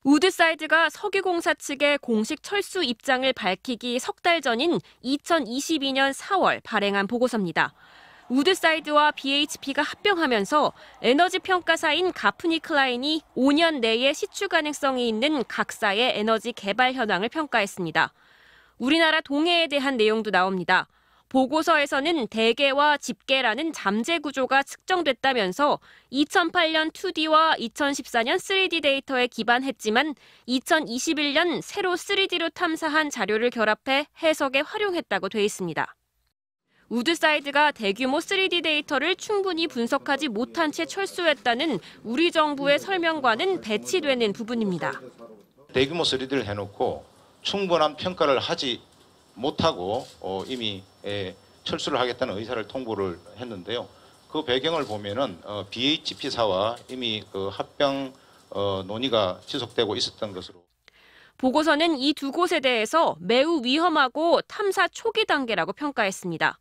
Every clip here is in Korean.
우드사이드가 석유공사 측에 공식 철수 입장을 밝히기 석 달 전인 2022년 4월 발행한 보고서입니다. 우드사이드와 BHP가 합병하면서 에너지 평가사인 가프니클라인이 5년 내에 시추 가능성이 있는 각사의 에너지 개발 현황을 평가했습니다. 우리나라 동해에 대한 내용도 나옵니다. 보고서에서는 대개와 집게라는 잠재 구조가 측정됐다면서 2008년 2D와 2014년 3D 데이터에 기반했지만 2021년 새로 3D로 탐사한 자료를 결합해 해석에 활용했다고 돼 있습니다. 우드사이드가 대규모 3D 데이터를 충분히 분석하지 못한 채 철수했다는 우리 정부의 설명과는 배치되는 부분입니다. 대규모 3D를 해놓고 충분한 평가를 하지 못하고 이미 철수를 하겠다는 의사를 통보를 했는데요. 그 배경을 보면은 BHP사와 이미 그 합병 논의가 지속되고 있었던 것으로. 보고서는 이 두 곳에 대해서 매우 위험하고 탐사 초기 단계라고 평가했습니다.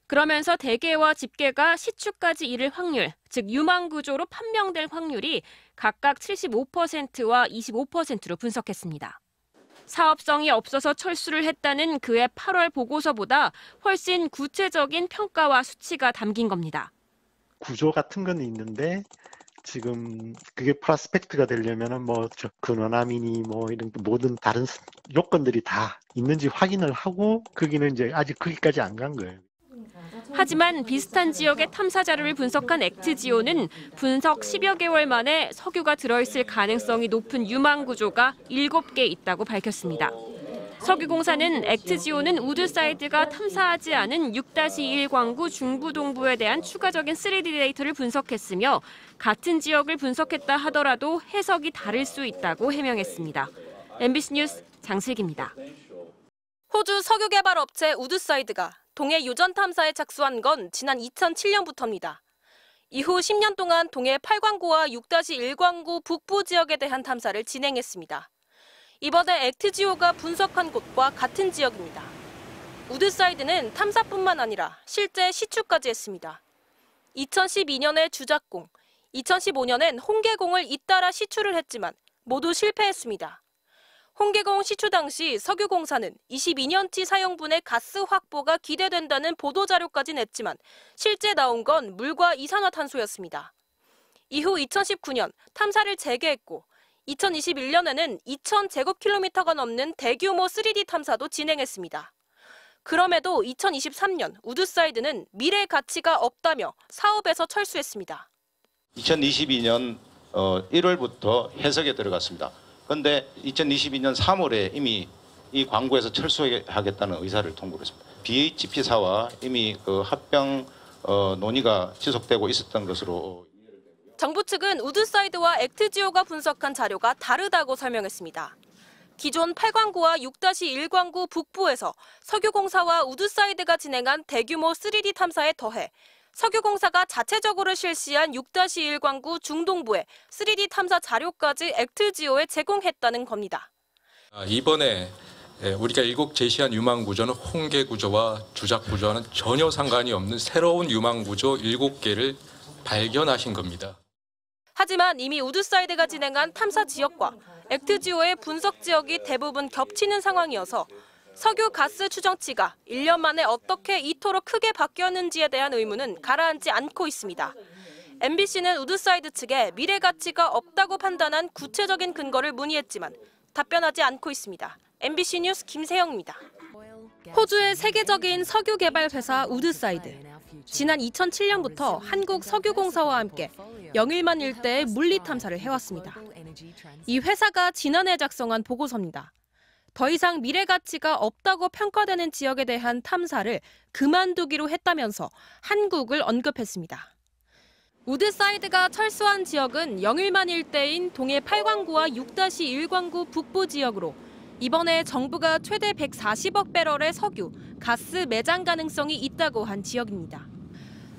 그러면서 대개와 집게가 시추까지 이를 확률, 즉 유망 구조로 판명될 확률이 각각 75%와 25%로 분석했습니다. 사업성이 없어서 철수를 했다는 그의 8월 보고서보다 훨씬 구체적인 평가와 수치가 담긴 겁니다. 구조 같은 건 있는데 지금 그게 프로스펙트가 되려면은 근원암이니 이런 모든 다른 요건들이 다 있는지 확인을 하고 거기는 이제 아직 거기까지 안 간 거예요. 하지만 비슷한 지역의 탐사 자료를 분석한 액트지오는 분석 10여 개월 만에 석유가 들어있을 가능성이 높은 유망 구조가 7개 있다고 밝혔습니다. 석유공사는 액트지오는 우드사이드가 탐사하지 않은 6-1 광구 중부동부에 대한 추가적인 3D 데이터를 분석했으며 같은 지역을 분석했다 하더라도 해석이 다를 수 있다고 해명했습니다. MBC 뉴스 장슬기입니다. 호주 석유개발업체 우드사이드가 동해 유전 탐사에 착수한 건 지난 2007년부터입니다. 이후 10년 동안 동해 8광구와 6-1 광구 북부 지역에 대한 탐사를 진행했습니다. 이번에 액트지오가 분석한 곳과 같은 지역입니다. 우드사이드는 탐사뿐만 아니라 실제 시추까지 했습니다. 2012년에 주작공, 2015년엔 홍계공을 잇따라 시추를 했지만 모두 실패했습니다. 홍계공 시추 당시 석유공사는 22년치 사용분의 가스 확보가 기대된다는 보도자료까지 냈지만 실제 나온 건 물과 이산화탄소였습니다. 이후 2019년 탐사를 재개했고 2021년에는 2,000제곱킬로미터가 넘는 대규모 3D 탐사도 진행했습니다. 그럼에도 2023년 우드사이드는 미래 가치가 없다며 사업에서 철수했습니다. 2022년 1월부터 해석에 들어갔습니다. 그런데 2022년 3월에 이미 이 광구에서 철수하겠다는 의사를 통보했습니다. BHP사와 이미 그 합병 논의가 지속되고 있었던 것으로. 정부 측은 우드사이드와 액트지오가 분석한 자료가 다르다고 설명했습니다. 기존 8광구와 6-1 광구 북부에서 석유공사와 우드사이드가 진행한 대규모 3D 탐사에 더해 석유공사가 자체적으로 실시한 6-1 광구 중동부의 3D 탐사 자료까지 액트지오에 제공했다는 겁니다. 이번에 우리가 제시한 유망 구조는 홍계 구조와 주작 구조와는 전혀 상관이 없는 새로운 유망 구조 7개를 발견하신 겁니다. 하지만 이미 우드사이드가 진행한 탐사 지역과 액트지오의 분석 지역이 대부분 겹치는 상황이어서 석유 가스 추정치가 1년 만에 어떻게 이토록 크게 바뀌었는지에 대한 의문은 가라앉지 않고 있습니다. MBC는 우드사이드 측에 미래 가치가 없다고 판단한 구체적인 근거를 문의했지만 답변하지 않고 있습니다. MBC 뉴스 김세영입니다. 호주의 세계적인 석유 개발 회사 우드사이드. 지난 2007년부터 한국 석유공사와 함께 영일만 일대의 물리 탐사를 해왔습니다. 이 회사가 지난해 작성한 보고서입니다. 더 이상 미래 가치가 없다고 평가되는 지역에 대한 탐사를 그만두기로 했다면서 한국을 언급했습니다. 우드사이드가 철수한 지역은 영일만 일대인 동해 8광구와 6-1 광구 북부 지역으로 이번에 정부가 최대 140억 배럴의 석유, 가스 매장 가능성이 있다고 한 지역입니다.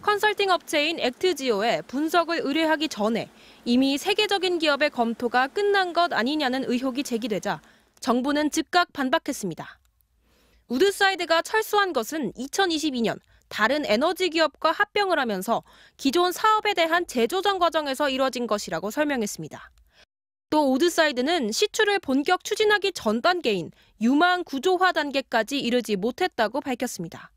컨설팅 업체인 액트지오에 분석을 의뢰하기 전에 이미 세계적인 기업의 검토가 끝난 것 아니냐는 의혹이 제기되자 정부는 즉각 반박했습니다. 우드사이드가 철수한 것은 2022년 다른 에너지 기업과 합병을 하면서 기존 사업에 대한 재조정 과정에서 이뤄진 것이라고 설명했습니다. 또 또 우드사이드는 시추를 본격 추진하기 전 단계인 유망 구조화 단계까지 이르지 못했다고 밝혔습니다.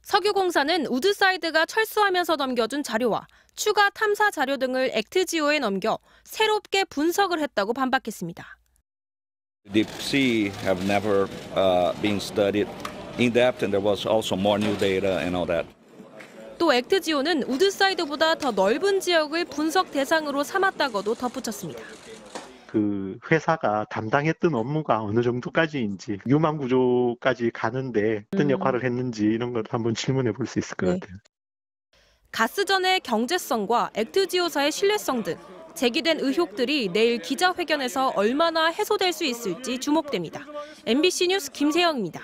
석유공사는 우드사이드가 철수하면서 넘겨준 자료와 추가 탐사 자료 등을 액트지오에 넘겨 새롭게 분석을 했다고 반박했습니다. Deep sea have never been studied in depth, and there was also more new data and all that. 또 액트지오는 우드사이드보다 더 넓은 지역을 분석 대상으로 삼았다고도 덧붙였습니다. 그 회사가 담당했던 업무가 어느 정도까지인지 유망 구조까지 가는데 어떤 역할을 했는지 이런 걸 한번 질문해 볼 수 있을 것 같아요. 가스전의 경제성과 액트지오사의 신뢰성 등 제기된 의혹들이 내일 기자회견에서 얼마나 해소될 수 있을지 주목됩니다. MBC 뉴스 김세영입니다.